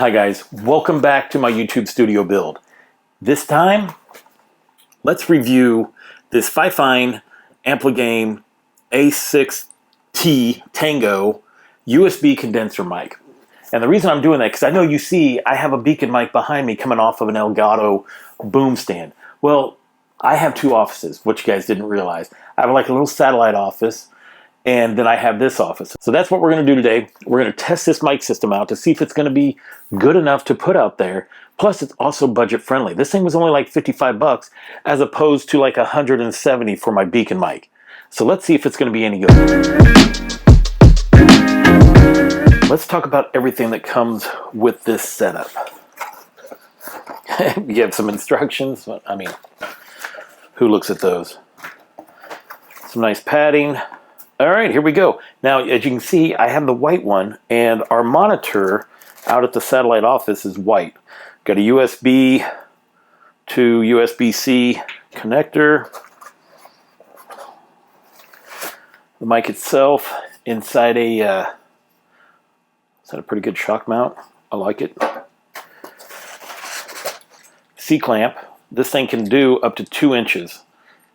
Hi guys, welcome back to my YouTube studio build. This time, let's review this FiFine A6T Tango USB condenser mic. And the reason I'm doing that, because I know you see I have a Beacn mic behind me coming off of an Elgato boom stand. Well, I have two offices, which you guys didn't realize. I have like a little satellite office, and then I have this office. So that's what we're going to do today. We're going to test this mic system out to see if it's going to be good enough to put out there. Plus, it's also budget friendly. This thing was only like 55 bucks as opposed to like 170 for my Beacn mic. So let's see if it's going to be any good. Let's talk about everything that comes with this setup. You have some instructions. I mean, who looks at those? Some nice padding. All right, here we go. Now, as you can see, I have the white one, and our monitor out at the satellite office is white. Got a USB to USB-C connector. The mic itself inside a pretty good shock mount. I like it. C-clamp. This thing can do up to 2 inches.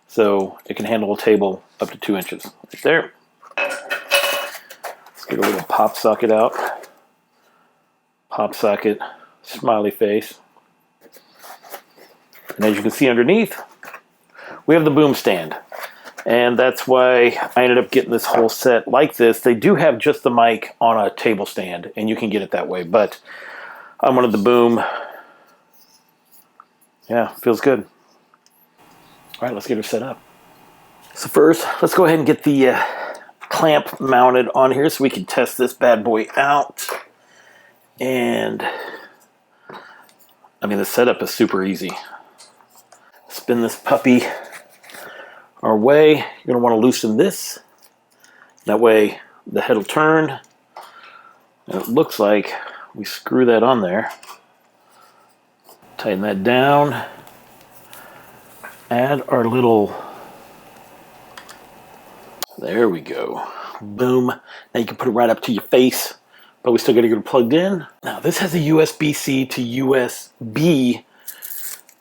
So it can handle a table up to 2 inches. Right there. Let's get a little pop socket out. Pop socket, smiley face. And as you can see underneath, we have the boom stand. And that's why I ended up getting this whole set like this. They do have just the mic on a table stand, and you can get it that way. But I wanted the boom. Yeah, feels good. All right, let's get her set up. So first, let's go ahead and get the clamp mounted on here so we can test this bad boy out. And, I mean, the setup is super easy. Spin this puppy our way. You're going to want to loosen this. That way the head will turn. And it looks like we screw that on there. Tighten that down. Add our little, there we go, boom. Now you can put it right up to your face, but we still got to get it plugged in. Now this has a USB-C to USB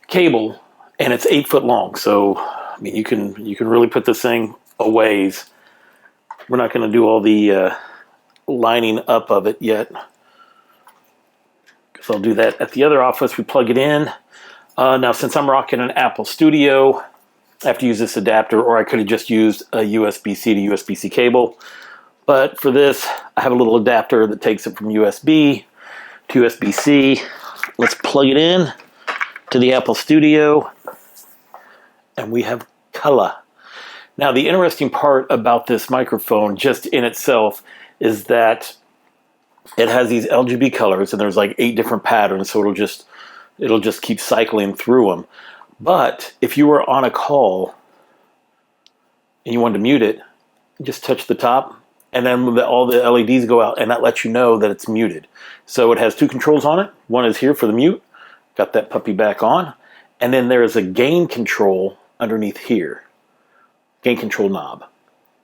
cable, and it's 8 foot long. So I mean, you can really put this thing a ways. We're not going to do all the lining up of it yet, because I'll do that at the other office. We plug it in. Now, since I'm rocking an Apple Studio, I have to use this adapter, or I could have just used a USB-C to USB-C cable. But for this, I have a little adapter that takes it from USB to USB-C. Let's plug it in to the Apple Studio, and we have color. Now, the interesting part about this microphone, just in itself, is that it has these RGB colors, and there's like 8 different patterns, so it'll just keep cycling through them. But if you were on a call and you wanted to mute it, just touch the top, and then all the LEDs go out, and that lets you know that it's muted. So it has 2 controls on it. One is here for the mute. Got that puppy back on. And then there is a gain control underneath here. Gain control knob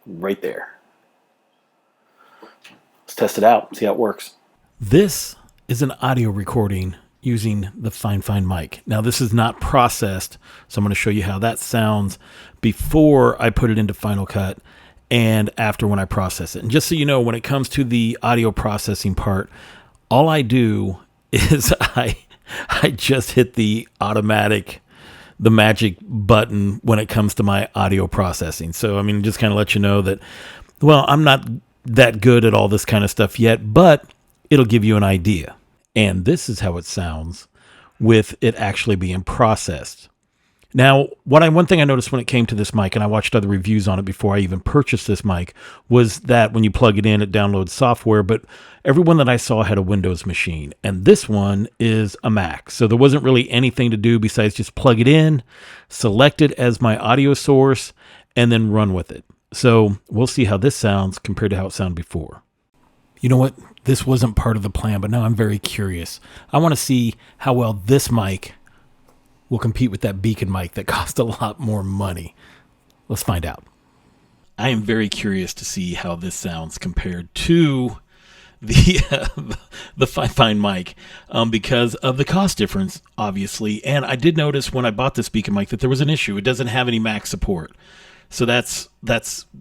right there. Let's test it out, see how it works. This is an audio recording using the FiFine mic. Now this is not processed, so I'm going to show you how that sounds before I put it into Final Cut and after when I process it. And just so you know, when it comes to the audio processing part, all I do is I just hit the magic button when it comes to my audio processing. So I mean, just kind of let you know that, well, I'm not that good at all this kind of stuff yet, but it'll give you an idea. And this is how it sounds with it actually being processed. Now, one thing I noticed when it came to this mic, and I watched other reviews on it before I even purchased this mic, was that when you plug it in, it downloads software, but everyone that I saw had a Windows machine, and this one is a Mac. So there wasn't really anything to do besides just plug it in, select it as my audio source, and then run with it. So we'll see how this sounds compared to how it sounded before. You know what? This wasn't part of the plan, but now I'm very curious. I want to see how well this mic will compete with that Beacn mic that cost a lot more money. Let's find out. I am very curious to see how this sounds compared to the the FiFine mic because of the cost difference, obviously. And I did notice when I bought this Beacn mic that there was an issue. It doesn't have any Mac support. So that's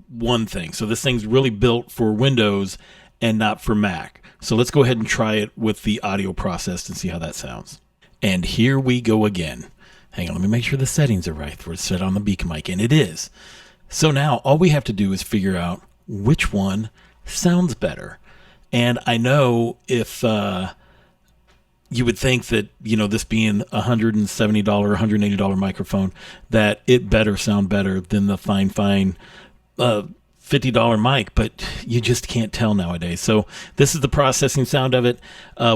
one thing. So this thing's really built for Windows and not for Mac. So let's go ahead and try it with the audio processed and see how that sounds. And here we go again. Hang on, let me make sure the settings are right for it set on the Beacn mic, and it is. So now all we have to do is figure out which one sounds better. And I know if you would think that, you know, this being $170, $180 microphone, that it better sound better than the FiFine $50 mic, but you just can't tell nowadays. So this is the processing sound of it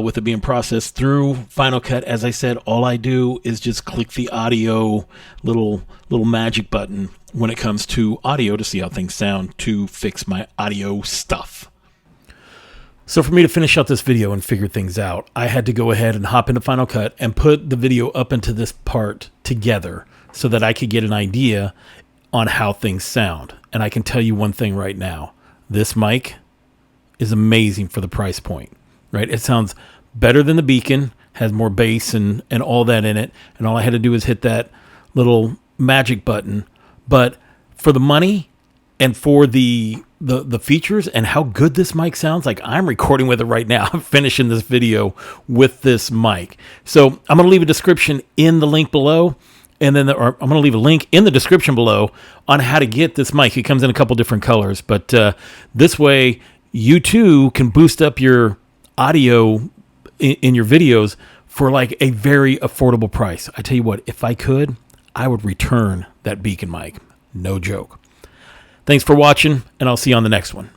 with it being processed through Final Cut. As I said, all I do is just click the audio little magic button when it comes to audio to see how things sound to fix my audio stuff. So for me to finish out this video and figure things out, I had to go ahead and hop into Final Cut and put the video up into this part together so that I could get an idea on how things sound. And I can tell you one thing right now. This mic is amazing for the price point, right? It sounds better than the Beacn, has more bass and all that in it. And all I had to do is hit that little magic button. But for the money and for the features and how good this mic sounds, like I'm recording with it right now. I'm finishing this video with this mic. So I'm going to leave a description in the link below. And then I'm going to leave a link in the description below on how to get this mic. It comes in a couple different colors, but this way you too can boost up your audio in your videos for like a very affordable price. I tell you what, if I could, I would return that Beacn mic. No joke. Thanks for watching, and I'll see you on the next one.